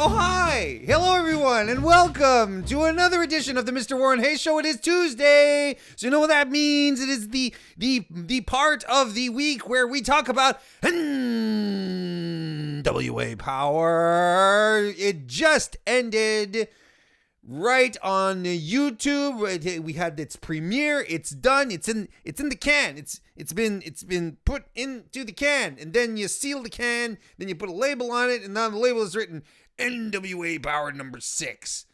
Oh, hi! Hello, everyone, and welcome to another edition of the MrWarrenHayes Show. It is Tuesday, so you know what that means. It is the part of the week where we talk about NWA Powerrr. It just ended right on YouTube. We had its premiere. It's done. It's in the can. It's been put into the can, and then you seal the can. Then you put a label on it, and on the label is written NWA Powerrr number 6.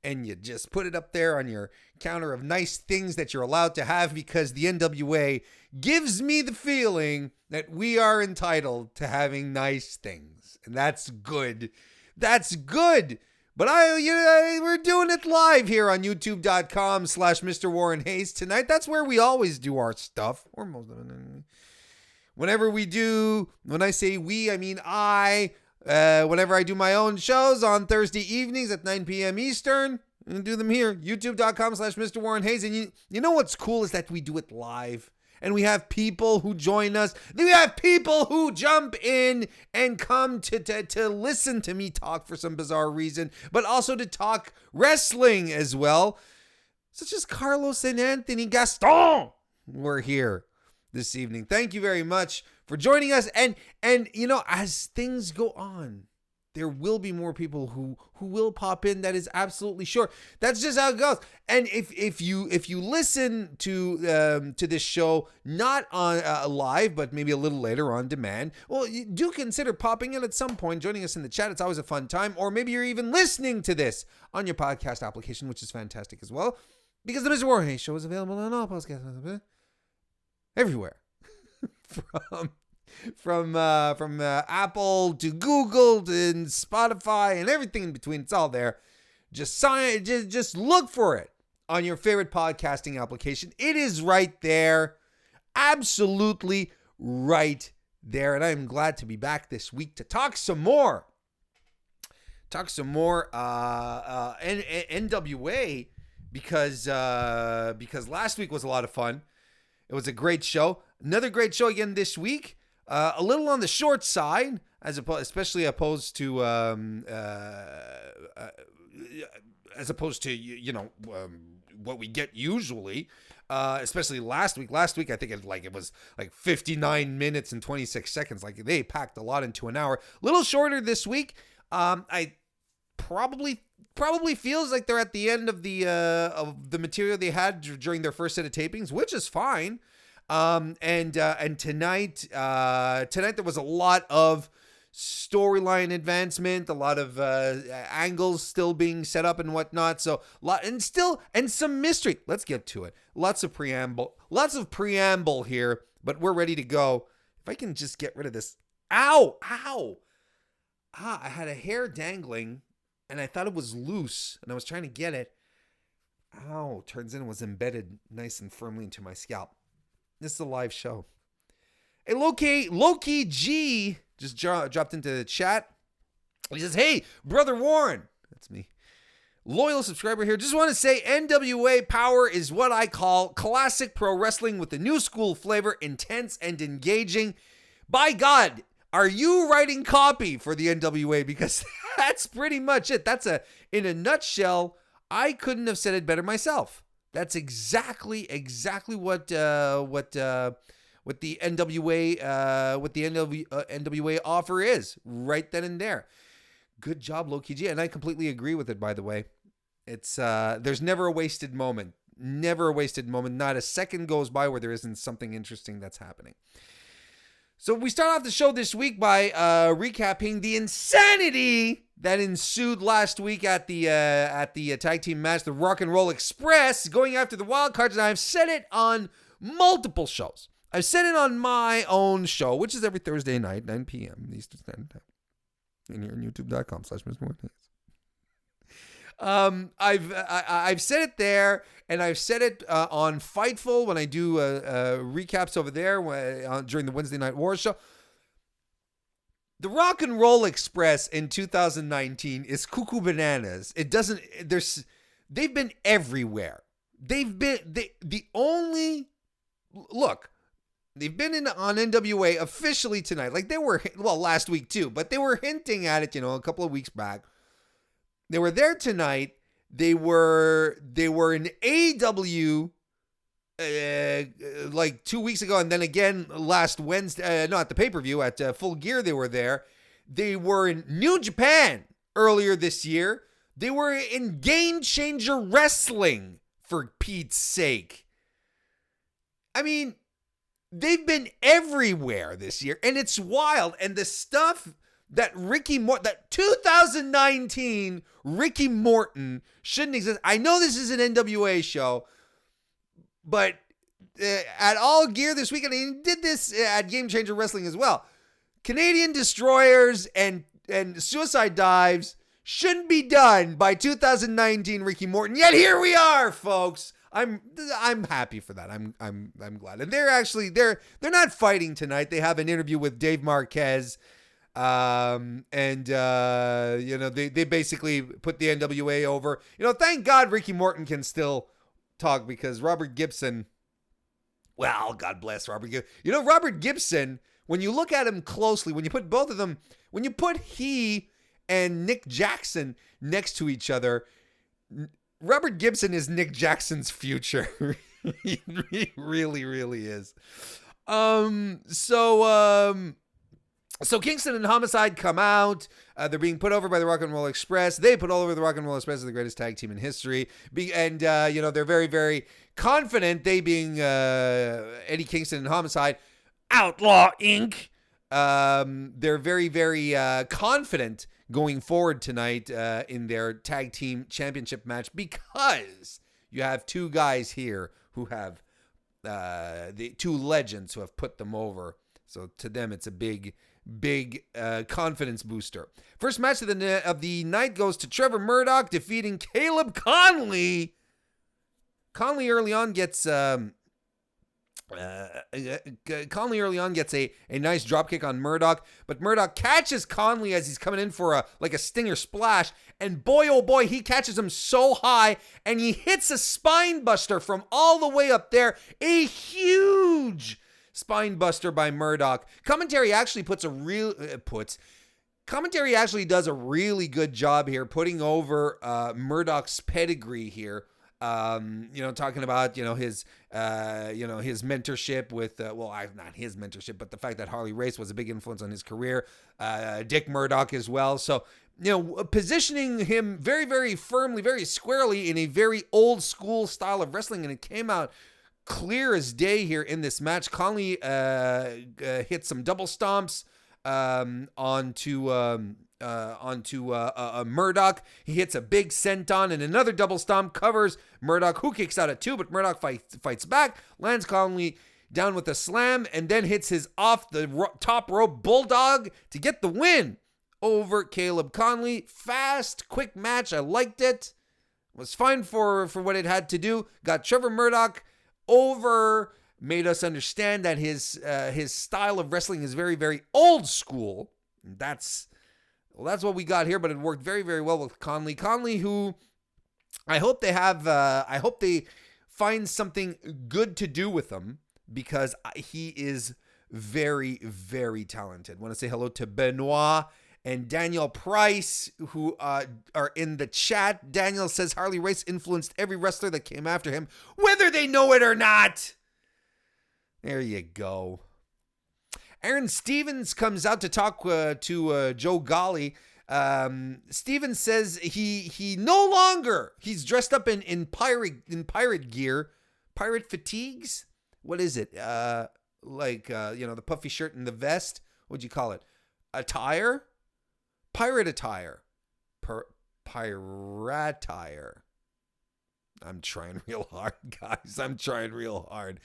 And you just put it up there on your counter of nice things that you're allowed to have, because the NWA gives me the feeling that we are entitled to having nice things. And that's good. That's good. But we're doing it live here on youtube.com/MrWarrenHayes tonight. That's where we always do our stuff, or most of it. Whenever we do, when I say we, I mean I. Whenever I do my own shows on Thursday evenings at 9 p.m. Eastern, and do them here, youtube.com/MrWarrenHayes. And you know what's cool is that we do it live. And we have people who join us. We have people who jump in and come to listen to me talk for some bizarre reason, but also to talk wrestling as well, such as Carlos and Anthony Gaston. We're here this evening. Thank you very much for joining us. And you know, as things go on, there will be more people who will pop in. That is absolutely sure. That's just how it goes. And if you listen to this show not on live, but maybe a little later on demand, well, you do consider popping in at some point, joining us in the chat. It's always a fun time. Or maybe you're even listening to this on your podcast application, which is fantastic as well, because the MrWarrenHayes Show is available on all podcasts everywhere. From Apple to Google to Spotify and everything in between. It's all there. Just look for it on your favorite podcasting application. It is right there. Absolutely right there. And I'm glad to be back this week to talk some more. NWA, because last week was a lot of fun. It was a great show. Another great show again this week. A little on the short side, especially opposed to what we get usually. Especially last week. Last week I think it was like 59 minutes and 26 seconds. Like they packed a lot into an hour. A little shorter this week. I probably feels like they're at the end of the material they had during their first set of tapings, which is fine. And tonight there was a lot of storyline advancement, a lot of angles still being set up and whatnot. So and some mystery. Let's get to it. Lots of preamble here, but we're ready to go. If I can just get rid of this. Ow! I had a hair dangling and I thought it was loose and I was trying to get it. Ow! Turns in it was embedded nice and firmly into my scalp. This is a live show. Hey, Loki G just dropped into the chat. He says, "Hey, Brother Warren." That's me. Loyal subscriber here. Just want to say NWA Powerrr is what I call classic pro wrestling with the new school flavor, intense and engaging. By God, are you writing copy for the NWA? Because that's pretty much it. That's in a nutshell. I couldn't have said it better myself. That's exactly what the NWA offer is right then and there. Good job, Loki G, and I completely agree with it. By the way, it's there's never a wasted moment. Not a second goes by where there isn't something interesting that's happening. So we start off the show this week by recapping the insanity that ensued last week at the tag team match, the Rock and Roll Express, going after the wild cards. And I've said it on multiple shows. I've said it on my own show, which is every Thursday night, 9 p.m. Eastern Standard Time, and here on youtube.com/MrWarrenHayes. I've said it there, and I've said it on Fightful when I do recaps over there during the Wednesday Night War show. The Rock and Roll Express in 2019 is cuckoo bananas. They've been everywhere. They've been on NWA officially tonight. Like they were, last week too, but they were hinting at it, a couple of weeks back. They were there tonight. They were in AEW like 2 weeks ago, and then again last Wednesday. No, at the pay-per-view at Full Gear, they were there. They were in New Japan earlier this year. They were in Game Changer Wrestling, for Pete's sake. I mean, they've been everywhere this year, and it's wild. And the stuff that that 2019 Ricky Morton shouldn't exist. I know this is an NWA show, but at All Gear this weekend, he did this at Game Changer Wrestling as well. Canadian Destroyers and Suicide Dives shouldn't be done by 2019 Ricky Morton. Yet here we are, folks. I'm happy for that. I'm glad. And they're not fighting tonight. They have an interview with Dave Marquez. They basically put the NWA over. Thank God Ricky Morton can still talk, because Robert Gibson, well, God bless Robert Gibson. Robert Gibson, when you look at him closely, when you put both of them, when you put he and Nick Jackson next to each other, Robert Gibson is Nick Jackson's future. He really, really is. So Kingston and Homicide come out. They're being put over by the Rock and Roll Express. They put all over the Rock and Roll Express as the greatest tag team in history. They're very, very confident, they being Eddie Kingston and Homicide, Outlaw Inc. They're very, very confident going forward tonight in their tag team championship match, because you have two guys here who have the two legends who have put them over. So to them, it's a big confidence booster. First match of the night goes to Trevor Murdoch defeating Caleb Conley. Conley early on gets a nice dropkick on Murdoch, but Murdoch catches Conley as he's coming in for a stinger splash, and boy oh boy, he catches him so high, and he hits a spine buster from all the way up there. A huge spine buster by Murdoch. Commentary actually does a really good job here putting over Murdoch's pedigree here. Talking about his mentorship with not his mentorship, but the fact that Harley Race was a big influence on his career. Dick Murdoch as well. So positioning him very, very firmly, very squarely in a very old school style of wrestling, and it came out clear as day here in this match. Conley hit some double stomps onto Murdoch. He hits a big senton and another double stomp, covers Murdoch, who kicks out at 2, but Murdoch fights back, lands Conley down with a slam, and then hits his off the top rope bulldog to get the win over Caleb Conley. Fast, quick match. I liked it. Was fine for what it had to do. Got Trevor Murdoch over, made us understand that his style of wrestling is very, very old school. That's what we got here, but it worked very, very well with Conley. Conley, who I hope they find something good to do with him, because he is very, very talented. I want to say hello to Benoit and Daniel Price, who are in the chat. Daniel says Harley Race influenced every wrestler that came after him, whether they know it or not. There you go. Aaron Stevens comes out to talk to Joe Golly. Stevens says he no longer, he's dressed up in pirate gear, pirate fatigues. What is it? The puffy shirt and the vest. What'd you call it? Attire? Pirate attire. Piratire. I'm trying real hard, guys. I'm trying real hard.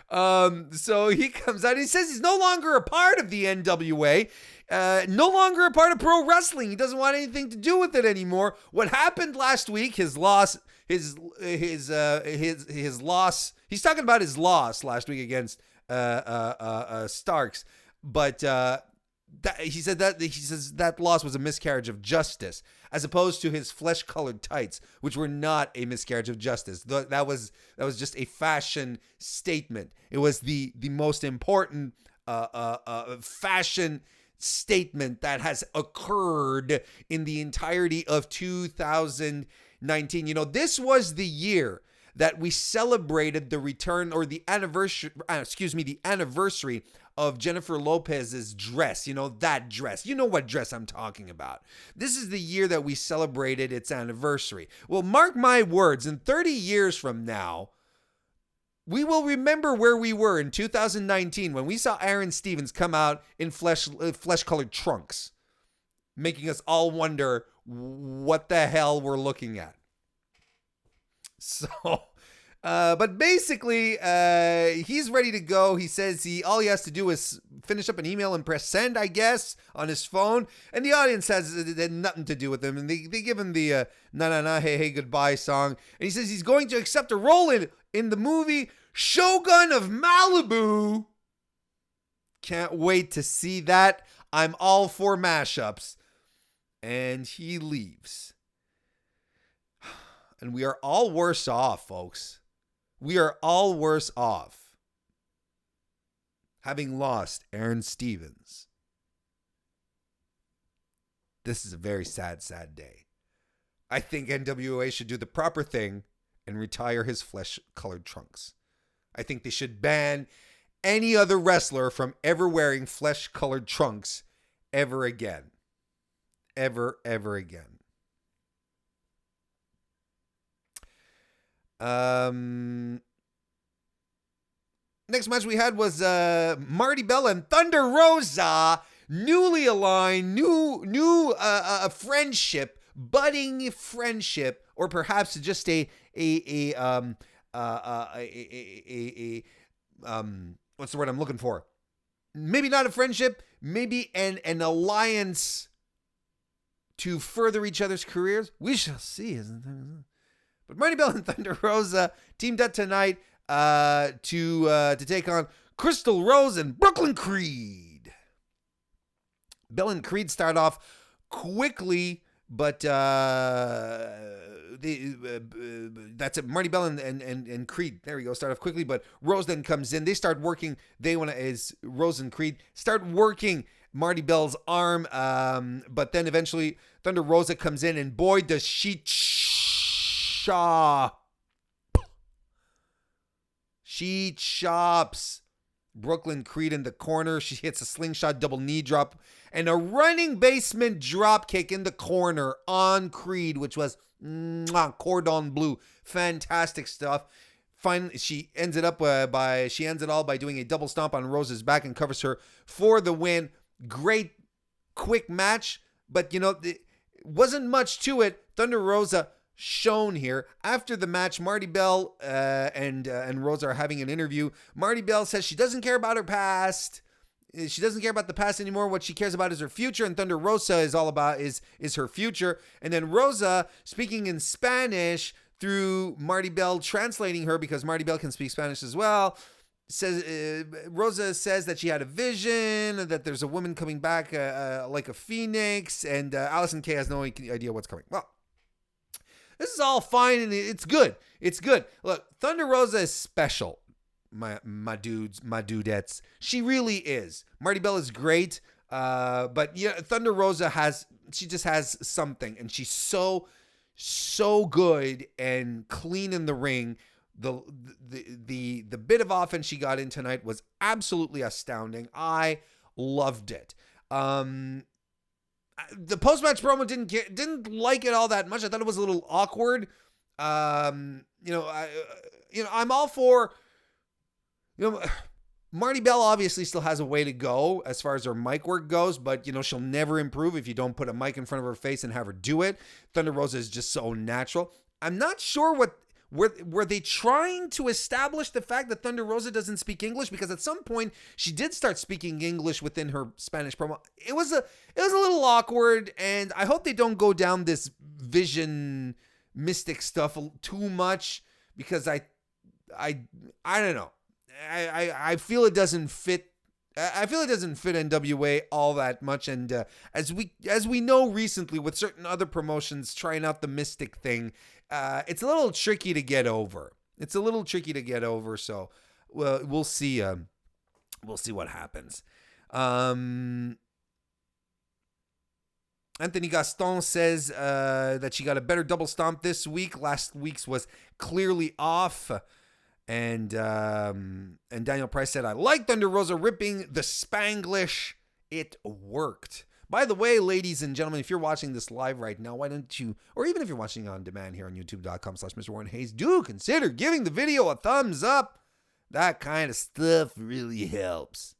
So he comes out and he says he's no longer a part of the NWA, no longer a part of pro wrestling. He doesn't want anything to do with it anymore. What happened last week, his loss, his loss. He's talking about his loss last week against Starks, but he says that loss was a miscarriage of justice, as opposed to his flesh-colored tights, which were not a miscarriage of justice. That was just a fashion statement. It was the most important fashion statement that has occurred in the entirety of 2019. This was the year that we celebrated the return or the anniversary, the anniversary of Jennifer Lopez's dress. That dress. You know what dress I'm talking about. This is the year that we celebrated its anniversary. Well, mark my words, in 30 years from now, we will remember where we were in 2019 when we saw Aaron Stevens come out in flesh-colored trunks, making us all wonder what the hell we're looking at. So, but basically, he's ready to go. He says all he has to do is finish up an email and press send, I guess, on his phone. And the audience has nothing to do with him. And they give him the na na na hey hey goodbye song. And he says he's going to accept a role in the movie Shogun of Malibu. Can't wait to see that. I'm all for mashups. And he leaves. And we are all worse off, folks. We are all worse off having lost Aaron Stevens. This is a very sad, sad day. I think NWA should do the proper thing and retire his flesh-colored trunks. I think they should ban any other wrestler from ever wearing flesh-colored trunks ever again. Ever again. Next match we had was Marty Bell and Thunder Rosa, newly aligned, new friendship, budding friendship, or perhaps just a what's the word I'm looking for? Maybe not a friendship, maybe an alliance to further each other's careers. We shall see, isn't it? But Marty Bell and Thunder Rosa teamed up tonight to take on Crystal Rose and Brooklyn Creed. Bell and Creed start off quickly, but that's it. Marty Bell and Creed. There we go. Start off quickly, but Rose then comes in. They start working. Rose and Creed start working Marty Bell's arm, but then eventually Thunder Rosa comes in, and boy, does she chops Brooklyn Creed in the corner. She hits a slingshot double knee drop and a running basement drop kick in the corner on Creed, which was cordon bleu. Fantastic stuff. Finally, she ends it all by doing a double stomp on Rose's back and covers her for the win. Great quick match, but it wasn't much to it. Thunder Rosa shown here. After the match, Marty Bell and Rosa are having an interview. Marty Bell says she doesn't care about her past. She doesn't care about the past anymore. What she cares about is her future, and Thunder Rosa is all about is her future. And then Rosa, speaking in Spanish through Marty Bell translating her, because Marty Bell can speak Spanish as well, Rosa says that she had a vision, that there's a woman coming back like a phoenix, and Allison Kay has no idea what's coming. Well, this is all fine and it's good. It's good. Look, Thunder Rosa is special, my dudes, my dudettes. She really is. Marty Bell is great, but yeah, Thunder Rosa just has something, and she's so good and clean in the ring. The bit of offense she got in tonight was absolutely astounding. I loved it. The post-match promo didn't like it all that much. I thought it was a little awkward. I'm all for, Marty Bell obviously still has a way to go as far as her mic work goes, but she'll never improve if you don't put a mic in front of her face and have her do it. Thunder Rosa is just so natural. I'm not sure were they trying to establish the fact that Thunder Rosa doesn't speak English? Because at some point she did start speaking English within her Spanish promo. It was a little awkward, and I hope they don't go down this vision mystic stuff too much, because I don't know. I feel it doesn't fit. I feel it doesn't fit NWA all that much, and as we know recently with certain other promotions trying out the mystic thing, it's a little tricky to get over. So we'll see. We'll see what happens. Anthony Gaston says that she got a better double stomp this week. Last week's was clearly off. And Daniel Price said, I like Thunder Rosa ripping the Spanglish. It worked. By the way, ladies and gentlemen, if you're watching this live right now, why don't you, or even if you're watching on demand here on youtube.com/MrWarrenHayes, do consider giving the video a thumbs up. That kind of stuff really helps.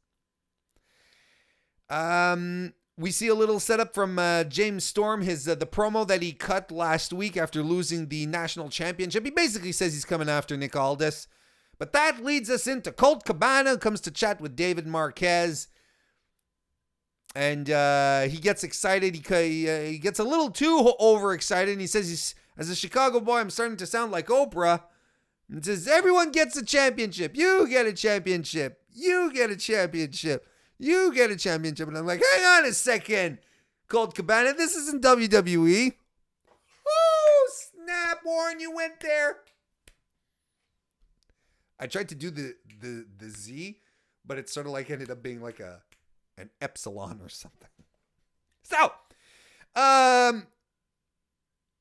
We see a little setup from James Storm, his the promo that he cut last week after losing the national championship. He basically says he's coming after Nick Aldis. But that leads us into Colt Cabana, who comes to chat with David Marquez. And he gets excited. He gets a little too overexcited. And he says, as a Chicago boy, I'm starting to sound like Oprah. And says, everyone gets a championship. You get a championship. You get a championship. You get a championship. And I'm like, hang on a second, Colt Cabana. This isn't WWE. Oh, snap, Warren, you went there. I tried to do the Z, but it sort of like ended up being like an epsilon or something.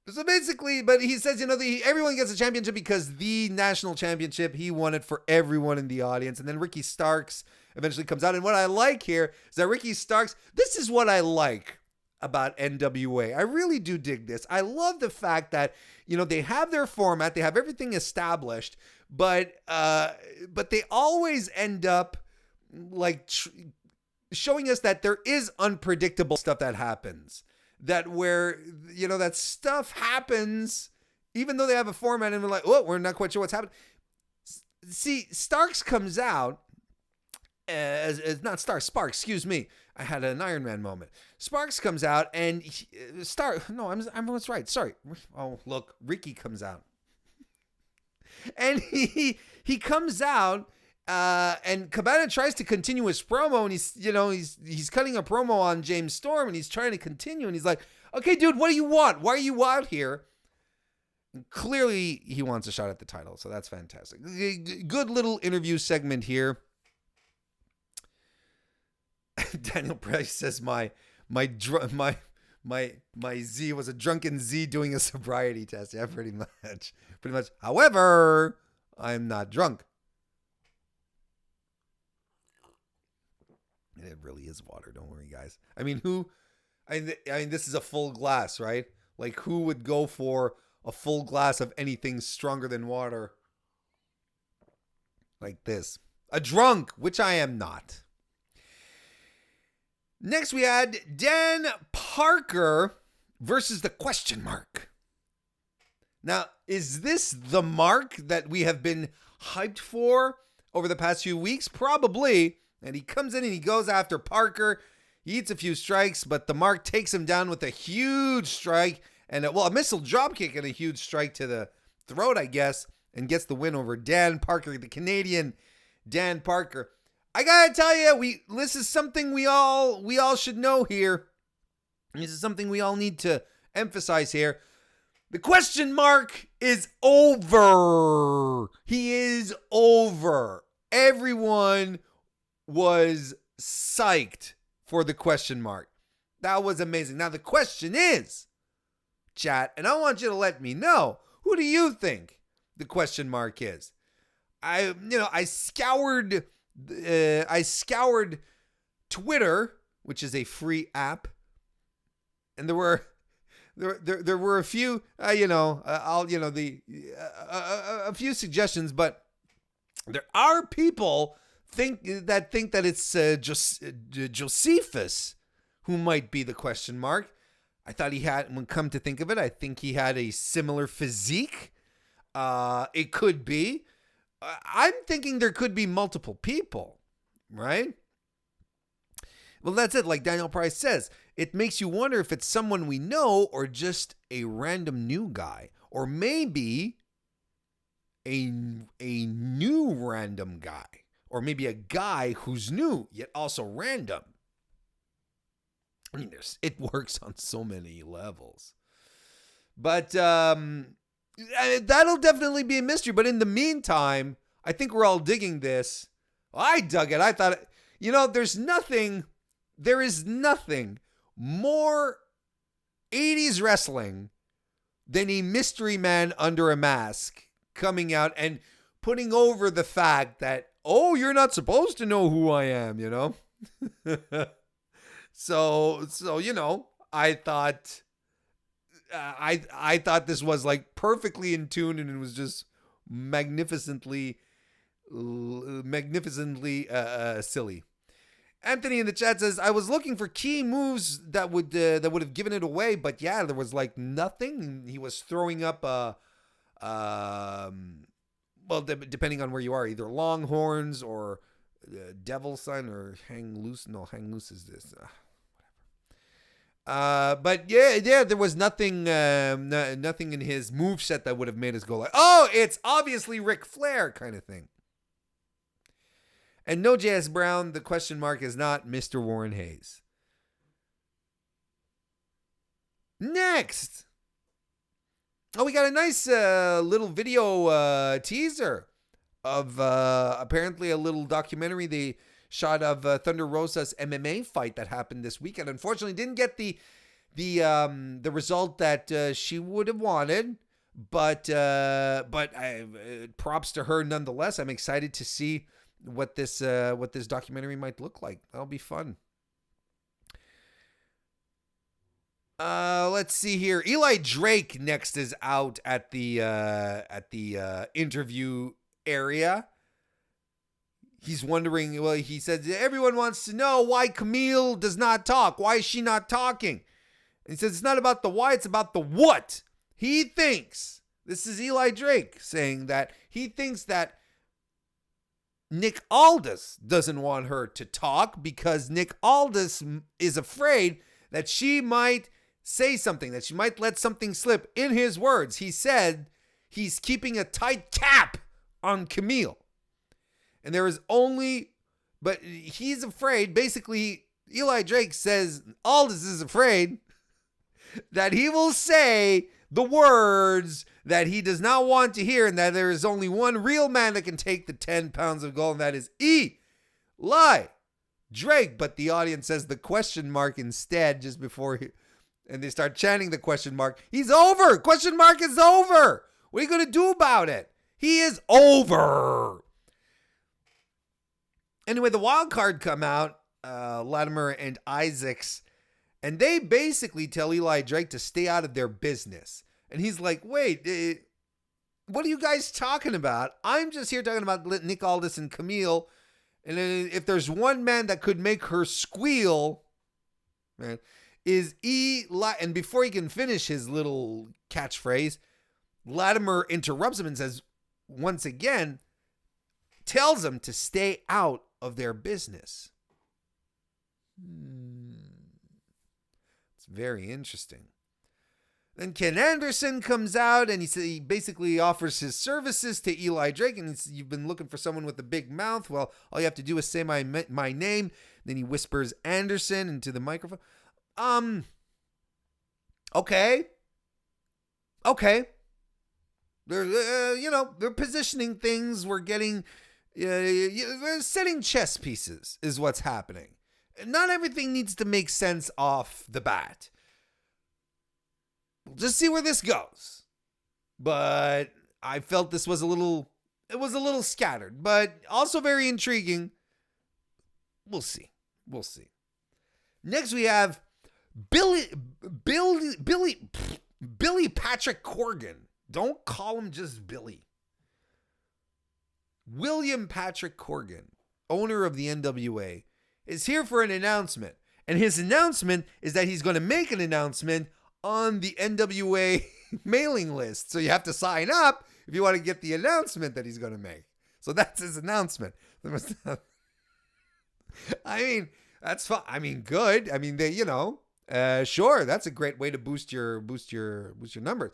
So basically, but he says, everyone gets a championship because the national championship, he won it for everyone in the audience. And then Ricky Starks eventually comes out. And what I like here is that Ricky Starks, this is what I like about NWA. I really do dig this. I love the fact that, they have their format, they have everything established, but they always end up like showing us that there is unpredictable stuff that happens. That where, that stuff happens, even though they have a format and we're like, oh, we're not quite sure what's happening. See, Starks comes out as not Starks, Sparks, excuse me. I had an Iron Man moment. Sparks comes out and I'm what's right. Sorry. Oh, look, Ricky comes out. And he comes out and Cabana tries to continue his promo, and he's cutting a promo on James Storm, and he's trying to continue, and he's like, okay, dude, what do you want? Why are you out here? And clearly he wants a shot at the title, so that's fantastic. Good little interview segment here. Daniel Price says my Z was a drunken Z doing a sobriety test. Yeah, pretty much. However, I'm not drunk. It really is water. Don't worry, guys. I mean, this is a full glass, right? Like, who would go for a full glass of anything stronger than water like this? A drunk, which I am not. Next, we had Dan Parker versus the question mark. Now, is this the mark that we have been hyped for over the past few weeks? Probably. And he comes in and he goes after Parker. He eats a few strikes, but the mark takes him down with a huge strike and a missile dropkick and a huge strike to the throat, I guess, and gets the win over Dan Parker, the Canadian Dan Parker. I gotta tell you, this is something we all should know here. This is something we all need to emphasize here. The question mark is over. He is over. Everyone was psyched for the question mark. That was amazing. Now the question is, chat, and I want you to let me know, who do you think the question mark is? I scoured Twitter, which is a free app, and there were a few a few suggestions, but there are people think that it's Josephus who might be the question mark. I thought he had, when come to think of it, I think he had a similar physique. It could be. I'm thinking there could be multiple people, right? Well, that's it. Like Daniel Price says, it makes you wonder if it's someone we know or just a random new guy, or maybe a new random guy, or maybe a guy who's new yet also random. I mean, it works on so many levels, but that'll definitely be a mystery. But in the meantime, I think we're all digging this. I dug it. I thought, there is nothing more 80s wrestling than a mystery man under a mask coming out and putting over the fact that, oh, you're not supposed to know who I am, you know? So you know, I thought this was like perfectly in tune, and it was just magnificently silly. Anthony in the chat says, I was looking for key moves that would have given it away, but yeah, there was like nothing. He was throwing up depending on where you are, either Longhorns or Devil Son or Hang Loose. No, Hang Loose is this. But yeah, there was nothing in his moveset that would have made us go like, oh, it's obviously Ric Flair kind of thing. And no J.S. Brown, the question mark is not Mr. Warren Hayes. Next. Oh, we got a nice little video teaser of apparently a little documentary they shot of Thunder Rosa's MMA fight that happened this weekend. Unfortunately, didn't get the result that she would have wanted, but props to her nonetheless. I'm excited to see what this documentary might look like. That'll be fun. Let's see here. Eli Drake next is out at the interview area. He's wondering, well, he said, everyone wants to know why Camille does not talk. Why is she not talking? And he says, it's not about the why, it's about the what. He thinks, this is Eli Drake saying that he thinks that Nick Aldis doesn't want her to talk because Nick Aldis is afraid that she might say something, that she might let something slip. In his words, he said he's keeping a tight cap on Camille. And but he's afraid, basically, Eli Drake says Aldis is afraid that he will say the words that he does not want to hear, and that there is only one real man that can take the 10 pounds of gold, and that is Eli Drake. But the audience says the question mark instead just before and they start chanting the question mark. He's over. Question mark is over. What are you going to do about it? He is over. Anyway, the wild card come out, Latimer and Isaacs, and they basically tell Eli Drake to stay out of their business. And he's like, wait, what are you guys talking about? I'm just here talking about Nick Aldis and Camille. And if there's one man that could make her squeal, man, is Eli. And before he can finish his little catchphrase, Latimer interrupts him and says, once again, tells him to stay out of their business. It's very interesting. Then Ken Anderson comes out and he basically offers his services to Eli Drake. And you've been looking for someone with a big mouth. Well, all you have to do is say my name. Then he whispers Anderson into the microphone. Okay. They're positioning things. We're getting, we're setting chess pieces is what's happening. Not everything needs to make sense off the bat. We'll just see where this goes. But I felt it was a little scattered, but also very intriguing. We'll see. Next we have Billy Patrick Corgan. Don't call him just Billy. William Patrick Corgan, owner of the NWA, is here for an announcement. And his announcement is that he's going to make an announcement on the NWA mailing list. So you have to sign up if you want to get the announcement that he's going to make. So that's his announcement. I mean, that's fine. I mean, good. I mean, sure, that's a great way to boost your numbers.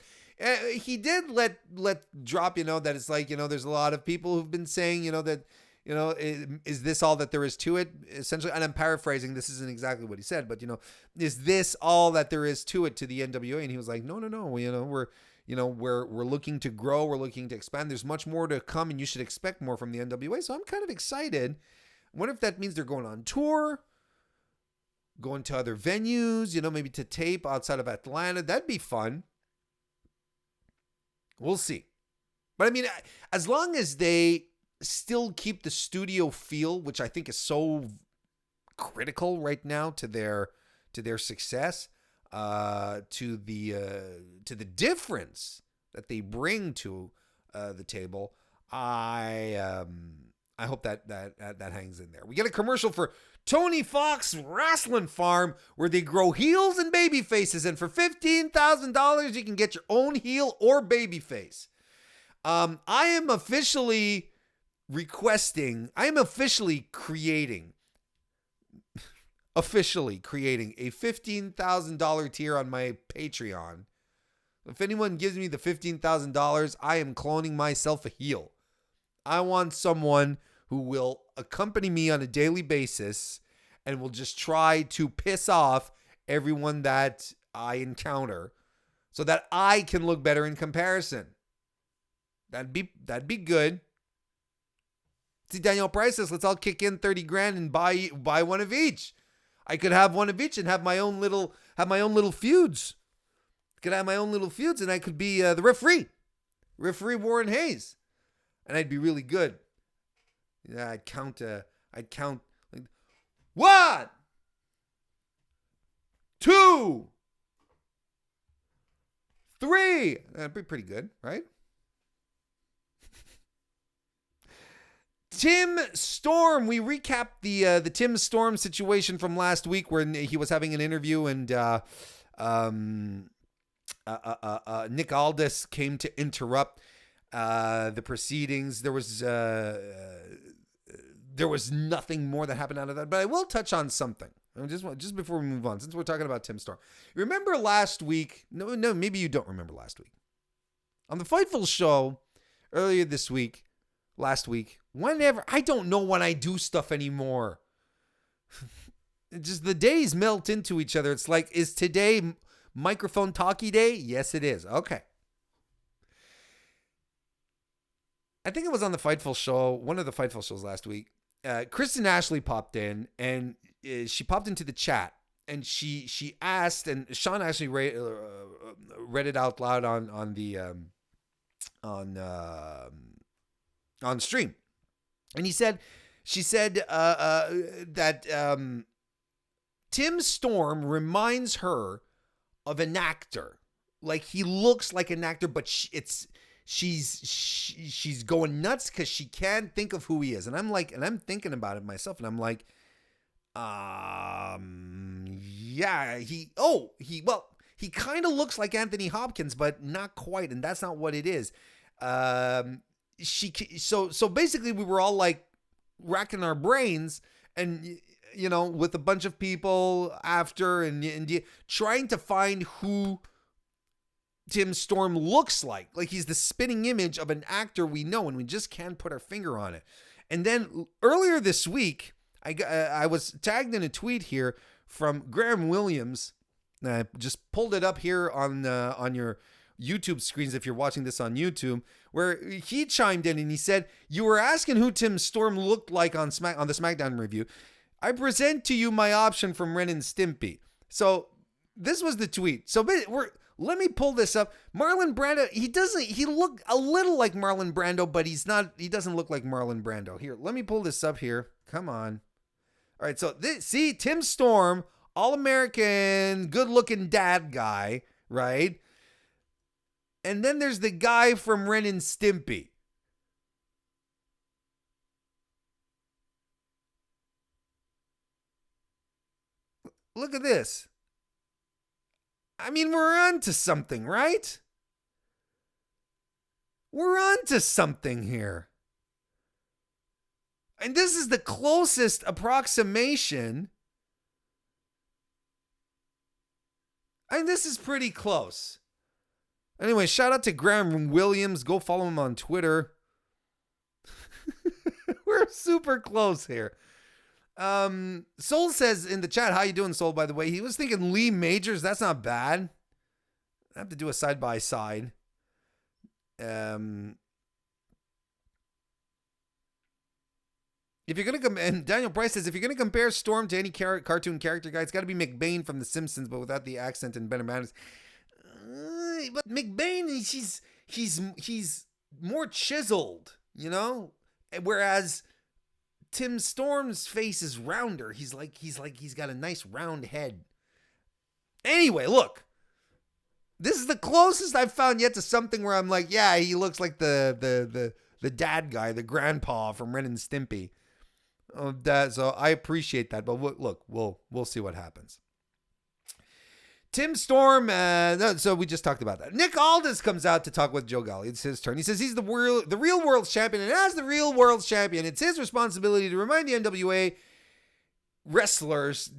He did let drop, that it's like, there's a lot of people who've been saying, that, is this all that there is to it? Essentially, and I'm paraphrasing, this isn't exactly what he said, but, is this all that there is to it, to the NWA? And he was like, no. We're looking to grow. We're looking to expand. There's much more to come, and you should expect more from the NWA. So I'm kind of excited. I wonder if that means they're going on tour. going to other venues, maybe to tape outside of Atlanta. That'd be fun. We'll see. But I mean, as long as they still keep the studio feel, which I think is so critical right now to their success, to the difference that they bring to the table, I hope that hangs in there. We get a commercial for Tony Fox Wrestling Farm where they grow heels and baby faces, and for $15,000 you can get your own heel or baby face. I am officially creating a $15,000 tier on my Patreon. If anyone gives me the $15,000, I am cloning myself a heel. I want someone who will accompany me on a daily basis and will just try to piss off everyone that I encounter so that I can look better in comparison. That'd be good. See, Daniel Price says, let's all kick in 30 grand and buy one of each. I could have one of each and have my own little feuds. And I could be the referee MrWarrenHayes, and I'd be really good. Yeah, I'd count like 1, 2, 3. That'd be pretty good, right? Tim Storm. We recapped the Tim Storm situation from last week where he was having an interview and Nick Aldis came to interrupt the proceedings. There was nothing more that happened out of that, but I will touch on something. Just before we move on, since we're talking about Tim Storm. Remember last week? No, maybe you don't remember last week. On the Fightful show earlier this week, last week, whenever, I don't know when I do stuff anymore. Just the days melt into each other. It's like, is today microphone talkie day? Yes, it is. Okay. I think it was on the Fightful show, one of the Fightful shows last week. Kristen Ashley popped in, and she popped into the chat, and she asked, and Sean Ashley read it out loud on stream, and she said that Tim Storm reminds her of an actor. Like, he looks like an actor, but she's going nuts because she can't think of who he is. And I'm like, and I'm thinking about it myself, and I'm like, yeah, he kind of looks like Anthony Hopkins, but not quite, and that's not what it is. So basically we were all like racking our brains and, with a bunch of people after and trying to find who Tim Storm looks like he's the spitting image of an actor we know, and we just can't put our finger on it. And then earlier this week, I was tagged in a tweet here from Graham Williams. And I just pulled it up here on your YouTube screens if you're watching this on YouTube, where he chimed in and he said, "You were asking who Tim Storm looked like on the SmackDown review. I present to you my option from Ren and Stimpy." So this was the tweet. So let me pull this up. Marlon Brando, he looked a little like Marlon Brando, but he doesn't look like Marlon Brando. Here, let me pull this up here. Come on. All right, so see, Tim Storm, all-American, good-looking dad guy, right? And then there's the guy from Ren and Stimpy. Look at this. I mean, we're on to something, right? We're on to something here. And this is the closest approximation. And this is pretty close. Anyway, shout out to Graham Williams. Go follow him on Twitter. We're super close here. Soul says in the chat, how you doing, Soul, by the way? He was thinking Lee Majors. That's not bad. I have to do a side-by-side. If you're gonna and Daniel Price says if you're gonna compare Storm to any cartoon character guy, it's got to be McBain from The Simpsons, but without the accent and better manners. But McBain, he's more chiseled, you know, whereas Tim Storm's face is rounder. He's got a nice round head. Anyway, look, this is the closest I've found yet to something where I'm like, yeah, he looks like the dad guy, the grandpa from Ren and Stimpy. So I appreciate that, but look, we'll see what happens. Tim Storm, so we just talked about that. Nick Aldis comes out to talk with Joe Galli. It's his turn. He says he's the real world champion, and as the real world champion, it's his responsibility to remind the NWA wrestlers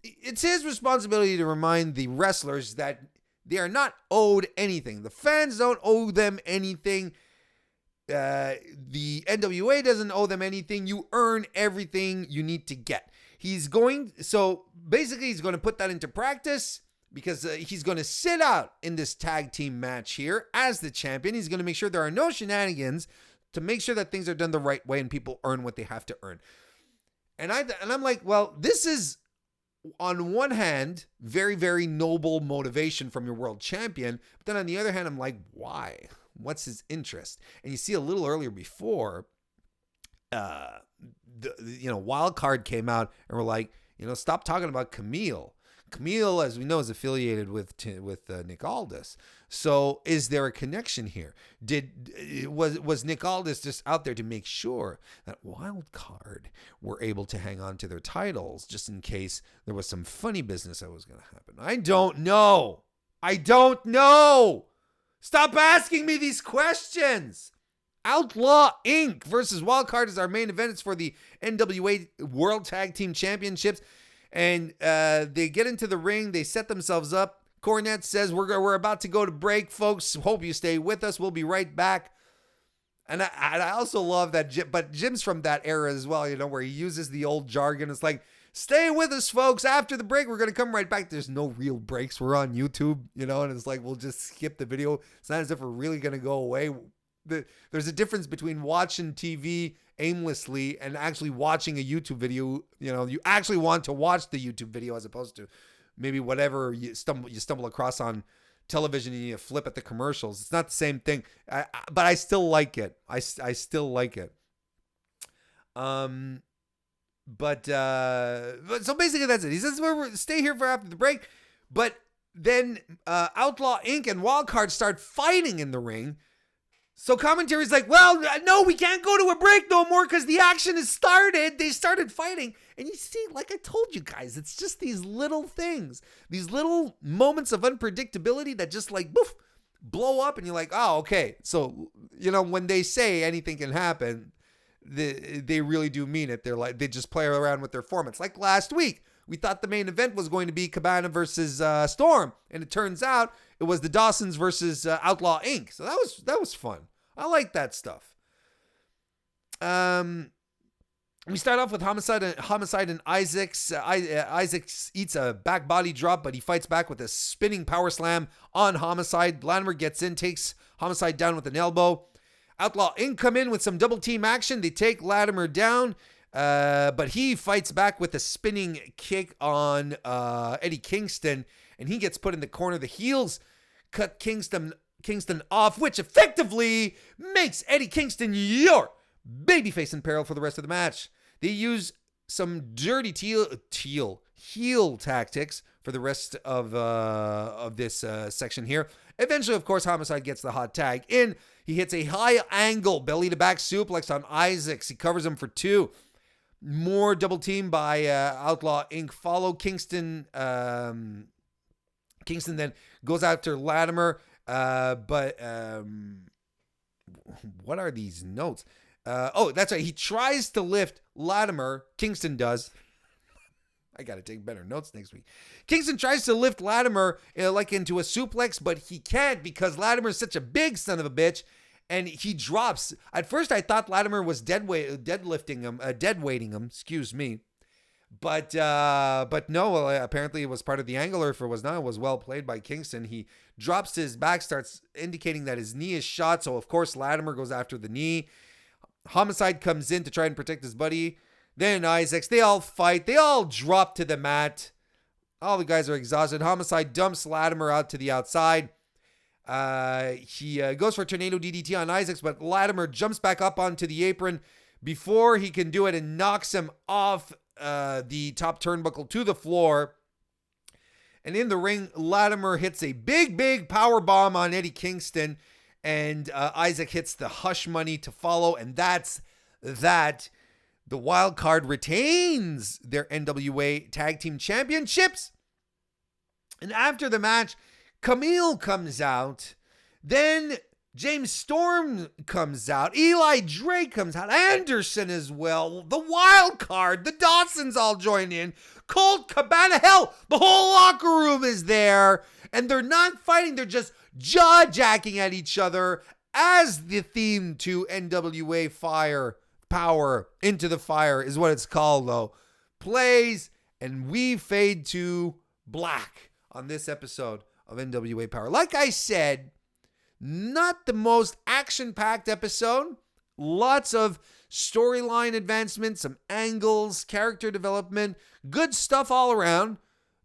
it's his responsibility to remind the wrestlers that they are not owed anything. The fans don't owe them anything. The NWA doesn't owe them anything. You earn everything you need to get. He's going to put that into practice because he's going to sit out in this tag team match here as the champion. He's going to make sure there are no shenanigans to make sure that things are done the right way and people earn what they have to earn. And I'm like, well, this is on one hand, very, very noble motivation from your world champion. But then on the other hand, I'm like, why? What's his interest? And you see a little earlier before, Wild Card came out and we're like, stop talking about Camille. Camille, as we know, is affiliated with Nick Aldis. So is there a connection here? Was Nick Aldis just out there to make sure that Wild Card were able to hang on to their titles just in case there was some funny business that was going to happen? I don't know. Stop asking me these questions. Outlaw Inc. versus Wild Card is our main event. It's for the NWA World Tag Team Championships. And they get into the ring. They set themselves up. Cornette says, we're about to go to break, folks. Hope you stay with us. We'll be right back. And I also love that Jim, but Jim's from that era as well, where he uses the old jargon. It's like, stay with us, folks. After the break, we're going to come right back. There's no real breaks. We're on YouTube, and it's like, we'll just skip the video. It's not as if we're really going to go away. There's a difference between watching TV aimlessly and actually watching a YouTube video. You actually want to watch the YouTube video as opposed to maybe whatever you stumble across on television and you flip at the commercials. It's not the same thing, but I still like it. I still like it. But so basically that's it. He says we're stay here for after the break, but then Outlaw Inc. and Wildcard start fighting in the ring. So commentary's like, well, no, we can't go to a break no more because the action has started. They started fighting. And you see, like I told you guys, it's just these little things, these little moments of unpredictability that just like, boof, blow up. And you're like, oh, okay. So, when they say anything can happen, they really do mean it. They're like, they just play around with their formats. Like last week, we thought the main event was going to be Cabana versus Storm. And it turns out it was the Dawsons versus Outlaw Inc. So that was fun. I like that stuff. We start off with Homicide and Isaacs. Isaacs eats a back body drop, but he fights back with a spinning power slam on Homicide. Latimer gets in, takes Homicide down with an elbow. Outlaw Inc. come in with some double team action. They take Latimer down, but he fights back with a spinning kick on Eddie Kingston, and he gets put in the corner. The heels cut Kingston off, which effectively makes Eddie Kingston your babyface in peril for the rest of the match. They use some dirty heel tactics for the rest of this section here. Eventually, of course, Homicide gets the hot tag in. He hits a high angle belly to back suplex on Isaacs. He covers him for 2. More double team by Outlaw Inc. follow. Kingston then goes after Latimer. But what are these notes? That's right. He tries to lift Latimer. Kingston does. I got to take better notes next week. Kingston tries to lift Latimer into a suplex, but he can't because Latimer is such a big son of a bitch, and he drops. At first, I thought Latimer was dead weighting him. Excuse me. But no, well, apparently it was part of the angle, or if it was not, it was well played by Kingston. He drops to his back, starts indicating that his knee is shot. So, of course, Latimer goes after the knee. Homicide comes in to try and protect his buddy. Then Isaacs, they all fight. They all drop to the mat. All the guys are exhausted. Homicide dumps Latimer out to the outside. He goes for a tornado DDT on Isaacs, but Latimer jumps back up onto the apron before he can do it and knocks him off the top turnbuckle to the floor. And in the ring, Latimer hits a big power bomb on Eddie Kingston, and Isaac hits the hush money to follow, and that's that. The wild card retains their NWA Tag Team Championships. And after the match, Camille comes out. Then James Storm comes out. Eli Drake comes out. Anderson as well. The wild card. The Dawsons all join in. Colt Cabana. Hell, the whole locker room is there. And they're not fighting. They're just jaw-jacking at each other as the theme to NWA Powerrr Into the Fire is what it's called, though, plays, and we fade to black on this episode of NWA Powerrr. Like I said, not the most action-packed episode. Lots of storyline advancement, some angles, character development, good stuff all around.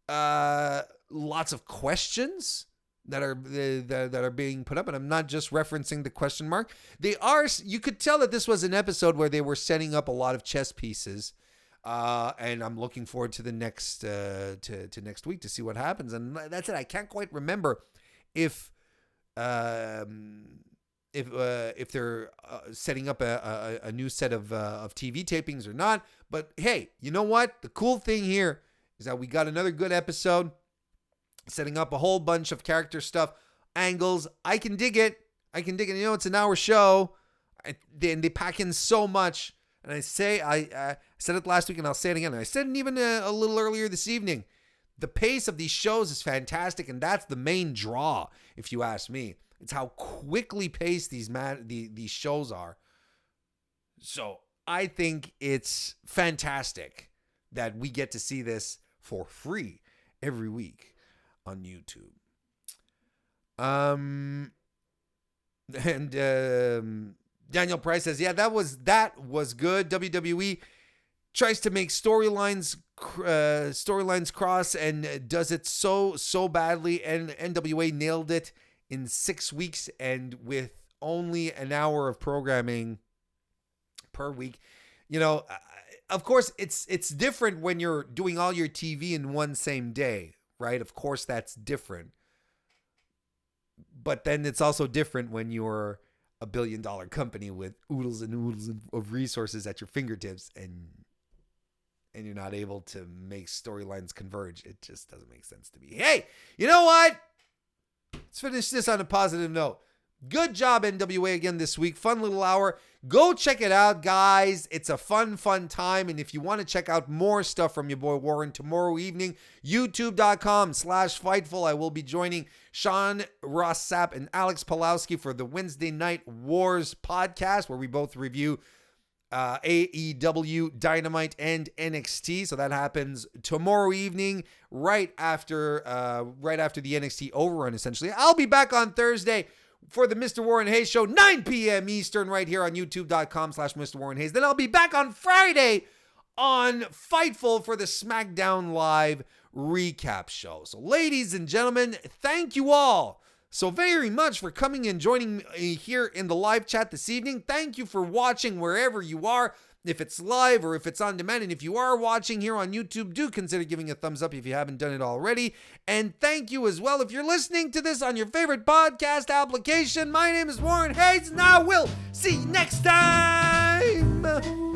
Lots of questions that are being put up, and I'm not just referencing the question mark. You could tell that this was an episode where they were setting up a lot of chess pieces, and I'm looking forward to the next to next week to see what happens. And that's it. I can't quite remember if they're setting up a new set of TV tapings or not. But hey, you know what? The cool thing here is that we got another good episode, setting up a whole bunch of character stuff, angles. I can dig it. You know, it's an hour show. They pack in so much. And I said it last week, and I'll say it again. I said it even a little earlier this evening. The pace of these shows is fantastic, and that's the main draw, if you ask me. It's how quickly paced these shows are. So I think it's fantastic that we get to see this for free every week on YouTube. Daniel Price says, yeah, that was good. WWE tries to make storylines cross and does it so badly, and NWA nailed it in 6 weeks and with only an hour of programming per week. You know, of course it's different when you're doing all your TV in one same day, right? Of course that's different. But then it's also different when you're a $1 billion company with oodles and oodles of resources at your fingertips, and you're not able to make storylines converge. It just doesn't make sense to me. Hey, you know what? Let's finish this on a positive note. Good job, NWA, again this week. Fun little hour. Go check it out, guys. It's a fun time. And if you want to check out more stuff from your boy Warren tomorrow evening, youtube.com/Fightful. I will be joining Sean Ross Sapp and Alex Pulowski for the Wednesday Night Wars podcast, where we both review AEW, Dynamite, and NXT. So that happens tomorrow evening, right after the NXT overrun, essentially. I'll be back on Thursday for the Mr. Warren Hayes Show, 9 p.m. Eastern, right here on youtube.com/Mr. Warren Hayes. Then I'll be back on Friday on Fightful for the SmackDown Live recap show. So, ladies and gentlemen, thank you all so very much for coming and joining me here in the live chat this evening. Thank you for watching wherever you are, if it's live or if it's on demand. And if you are watching here on YouTube, do consider giving a thumbs up if you haven't done it already. And thank you as well if you're listening to this on your favorite podcast application. My name is Warren Hayes, and I will see you next time.